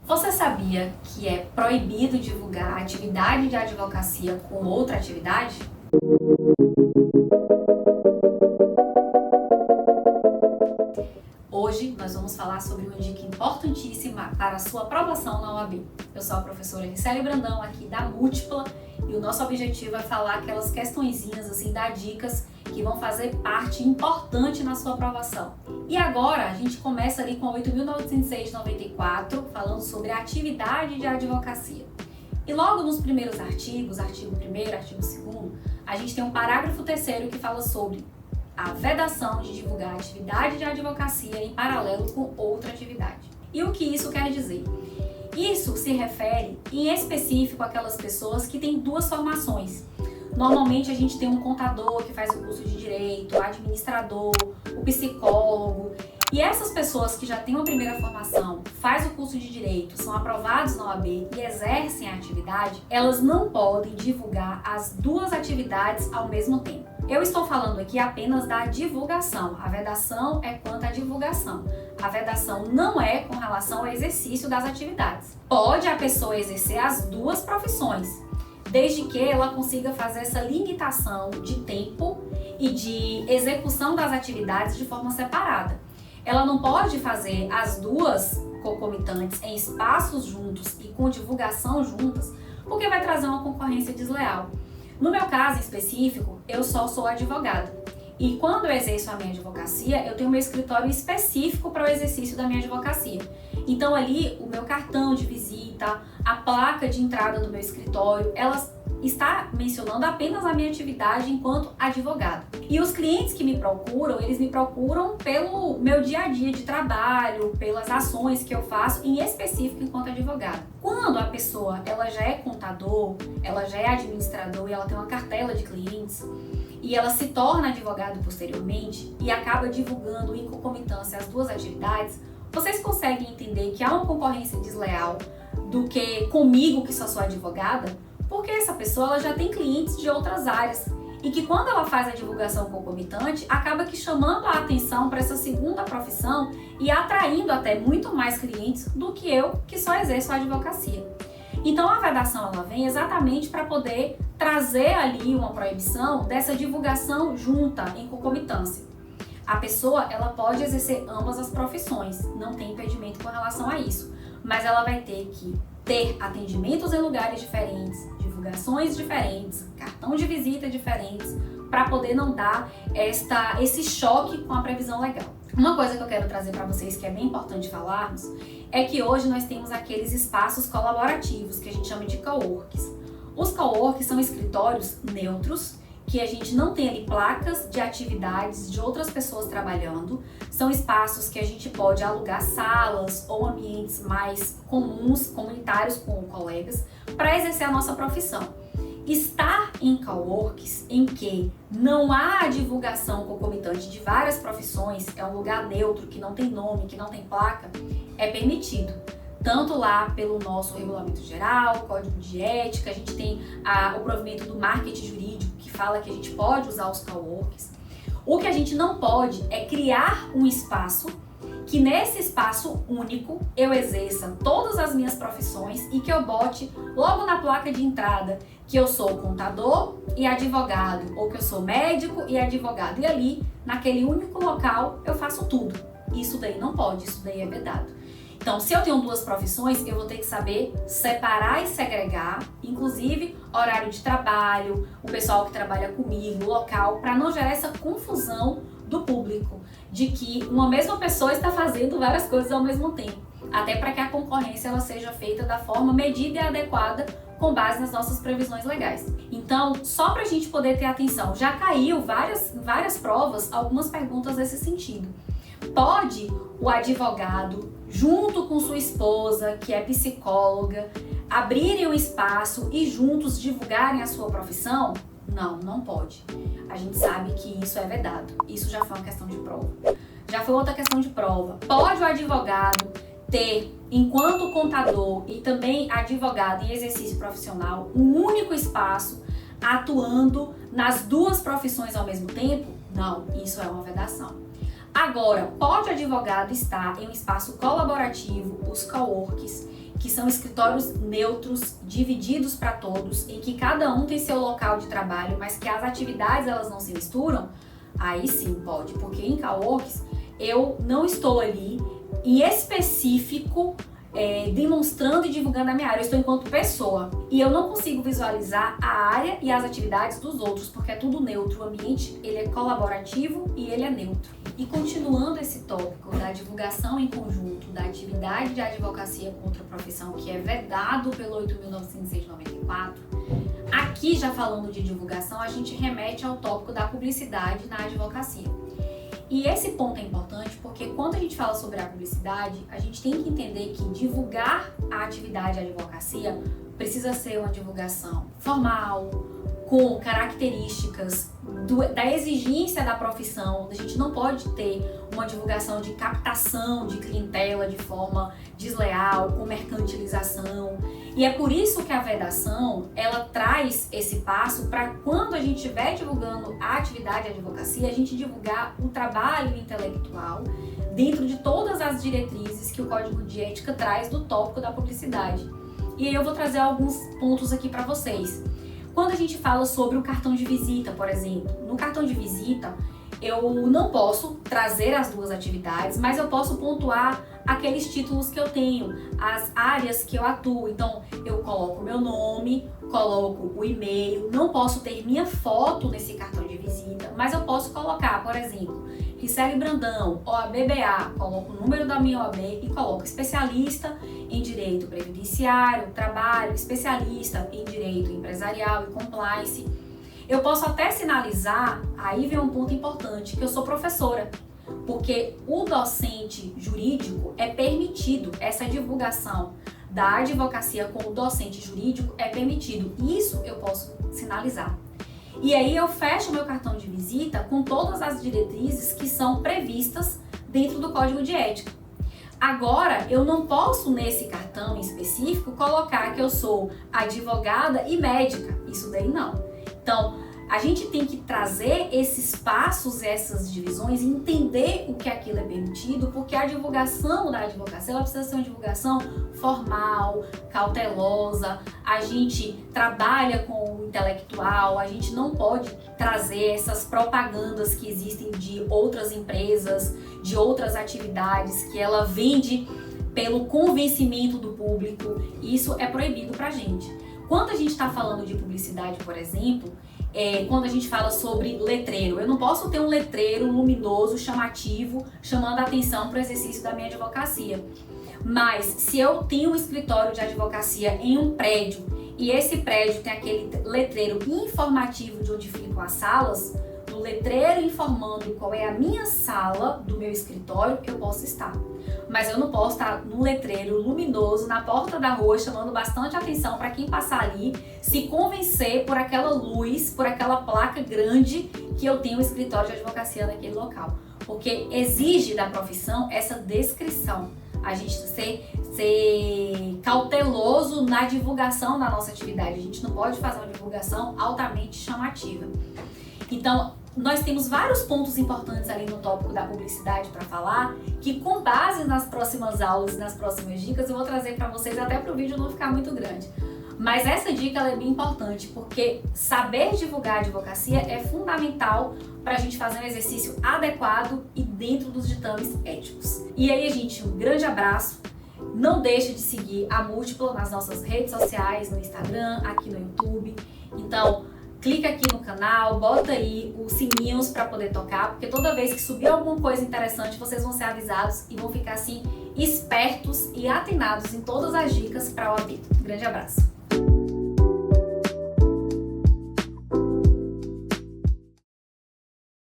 Você sabia que é proibido divulgar atividade de advocacia com outra atividade? Hoje nós vamos falar sobre uma dica importantíssima para a sua aprovação na OAB. Eu sou a professora Riceli Brandão, aqui da Múltipla, e o nosso objetivo é falar aquelas questõezinhas, assim, dar dicas que vão fazer parte importante na sua aprovação. E agora a gente começa ali com a 8.906/94, falando sobre a atividade de advocacia. E logo nos primeiros artigos, artigo 1º, artigo 2º, a gente tem um parágrafo 3º que fala sobre a vedação de divulgar a atividade de advocacia em paralelo com outra atividade. E o que isso quer dizer? Isso se refere, em específico, àquelas pessoas que têm duas formações. Normalmente a gente tem um contador que faz o curso de direito, o administrador, o psicólogo. E essas pessoas que já têm uma primeira formação, faz o curso de direito, são aprovados na OAB e exercem a atividade, elas não podem divulgar as duas atividades ao mesmo tempo. Eu estou falando aqui apenas da divulgação. A vedação é quanto à divulgação. A vedação não é com relação ao exercício das atividades. Pode a pessoa exercer as duas profissões, desde que ela consiga fazer essa limitação de tempo e de execução das atividades de forma separada. Ela não pode fazer as duas concomitantes em espaços juntos e com divulgação juntas, porque vai trazer uma concorrência desleal. No meu caso específico, eu só sou advogada. E quando eu exerço a minha advocacia, eu tenho meu escritório específico para o exercício da minha advocacia. Então ali, o meu cartão de visita, a placa de entrada do meu escritório, ela está mencionando apenas a minha atividade enquanto advogada. E os clientes que me procuram, eles me procuram pelo meu dia a dia de trabalho, pelas ações que eu faço, em específico enquanto advogada. Quando a pessoa ela já é contador, ela já é administrador e ela tem uma cartela de clientes, e ela se torna advogado posteriormente e acaba divulgando em concomitância as duas atividades, vocês conseguem entender que há uma concorrência desleal do que comigo, que só sou advogada? Porque essa pessoa ela já tem clientes de outras áreas e que quando ela faz a divulgação concomitante, acaba que chamando a atenção para essa segunda profissão e atraindo até muito mais clientes do que eu, que só exerço a advocacia. Então a vedação ela vem exatamente para poder trazer ali uma proibição dessa divulgação junta, em concomitância. A pessoa ela pode exercer ambas as profissões, não tem impedimento com relação a isso, mas ela vai ter que ter atendimentos em lugares diferentes, divulgações diferentes, cartão de visita diferentes, para poder não dar esse choque com a previsão legal. Uma coisa que eu quero trazer para vocês que é bem importante falarmos é que hoje nós temos aqueles espaços colaborativos que a gente chama de coworks. Os coworks são escritórios neutros, que a gente não tem ali placas de atividades de outras pessoas trabalhando. São espaços que a gente pode alugar salas ou ambientes mais comuns, comunitários com colegas, para exercer a nossa profissão. Estar em coworks em que não há divulgação concomitante de várias profissões, é um lugar neutro, que não tem nome, que não tem placa, é permitido. Tanto lá pelo nosso regulamento geral, código de ética, a gente tem o provimento do marketing jurídico que fala que a gente pode usar os coworks. O que a gente não pode é criar um espaço que nesse espaço único eu exerça todas as minhas profissões e que eu bote logo na placa de entrada que eu sou contador e advogado, ou que eu sou médico e advogado, e ali, naquele único local, eu faço tudo. Isso daí não pode, isso daí é vedado. Então, se eu tenho duas profissões, eu vou ter que saber separar e segregar, inclusive horário de trabalho, o pessoal que trabalha comigo, local, para não gerar essa confusão do público, de que uma mesma pessoa está fazendo várias coisas ao mesmo tempo, até para que a concorrência ela seja feita da forma medida e adequada com base nas nossas previsões legais. Então, só para a gente poder ter atenção, já caiu várias provas, algumas perguntas nesse sentido. Pode o advogado, junto com sua esposa, que é psicóloga, abrirem um espaço e juntos divulgarem a sua profissão? Não, não pode. A gente sabe que isso é vedado. Isso já foi uma questão de prova. Já foi outra questão de prova. Pode o advogado ter, enquanto contador e também advogado em exercício profissional, um único espaço atuando nas duas profissões ao mesmo tempo? Não, isso é uma vedação. Agora, pode o advogado estar em um espaço colaborativo, os coworks, que são escritórios neutros, divididos para todos, em que cada um tem seu local de trabalho, mas que as atividades elas não se misturam, aí sim pode, porque em Coworks eu não estou ali em específico demonstrando e divulgando a minha área, eu estou enquanto pessoa e eu não consigo visualizar a área e as atividades dos outros, porque é tudo neutro, o ambiente ele é colaborativo e ele é neutro. E continuando esse tópico da divulgação em conjunto da atividade de advocacia contra a profissão, que é vedado pelo 8.906 de 94, aqui já falando de divulgação, a gente remete ao tópico da publicidade na advocacia. E esse ponto é importante porque quando a gente fala sobre a publicidade, a gente tem que entender que divulgar a atividade de advocacia precisa ser uma divulgação formal, com características da exigência da profissão. A gente não pode ter uma divulgação de captação de clientela de forma desleal, com mercantilização. E é por isso que a vedação, ela traz esse passo para quando a gente estiver divulgando a atividade de advocacia, a gente divulgar o trabalho intelectual dentro de todas as diretrizes que o Código de Ética traz do tópico da publicidade. E aí eu vou trazer alguns pontos aqui para vocês. Quando a gente fala sobre o cartão de visita, por exemplo, no cartão de visita eu não posso trazer as duas atividades, mas eu posso pontuar aqueles títulos que eu tenho, as áreas que eu atuo. Então eu coloco meu nome, coloco o e-mail, não posso ter minha foto nesse cartão de visita, mas eu posso colocar, por exemplo, Riceli Brandão, OAB-BA, coloco o número da minha OAB e coloco especialista em direito previdenciário, trabalho, especialista em direito empresarial e compliance. Eu posso até sinalizar, aí vem um ponto importante, que eu sou professora, porque o docente jurídico é permitido, essa divulgação da advocacia com o docente jurídico é permitido, isso eu posso sinalizar. E aí eu fecho meu cartão de visita com todas as diretrizes que são previstas dentro do Código de Ética. Agora, eu não posso nesse cartão em específico colocar que eu sou advogada e médica, isso daí não. Então, a gente tem que trazer esses passos, essas divisões, e entender o que aquilo é permitido, porque a divulgação da advocacia ela precisa ser uma divulgação formal, cautelosa, a gente trabalha com o intelectual, a gente não pode trazer essas propagandas que existem de outras empresas, de outras atividades, que ela vende pelo convencimento do público, isso é proibido pra gente. Quando a gente está falando de publicidade, por exemplo, quando a gente fala sobre letreiro, eu não posso ter um letreiro luminoso, chamativo, chamando a atenção para o exercício da minha advocacia. Mas se eu tenho um escritório de advocacia em um prédio e esse prédio tem aquele letreiro informativo de onde ficam as salas, no letreiro informando qual é a minha sala do meu escritório, eu posso estar. Mas eu não posso estar num letreiro luminoso na porta da rua chamando bastante atenção para quem passar ali se convencer por aquela luz, por aquela placa grande que eu tenho um escritório de advocacia naquele local. Porque exige da profissão essa descrição. A gente ser cauteloso na divulgação da nossa atividade. A gente não pode fazer uma divulgação altamente chamativa. Então, nós temos vários pontos importantes ali no tópico da publicidade para falar, que com base nas próximas aulas, nas próximas dicas, eu vou trazer para vocês até para o vídeo não ficar muito grande. Mas essa dica ela é bem importante, porque saber divulgar a advocacia é fundamental para a gente fazer um exercício adequado e dentro dos ditames éticos. E aí, gente, um grande abraço. Não deixe de seguir a Múltipla nas nossas redes sociais, no Instagram, aqui no YouTube. Então, clica aqui no canal, bota aí os sininhos para poder tocar, porque toda vez que subir alguma coisa interessante, vocês vão ser avisados e vão ficar assim espertos e atenados em todas as dicas para a OAB. Grande abraço!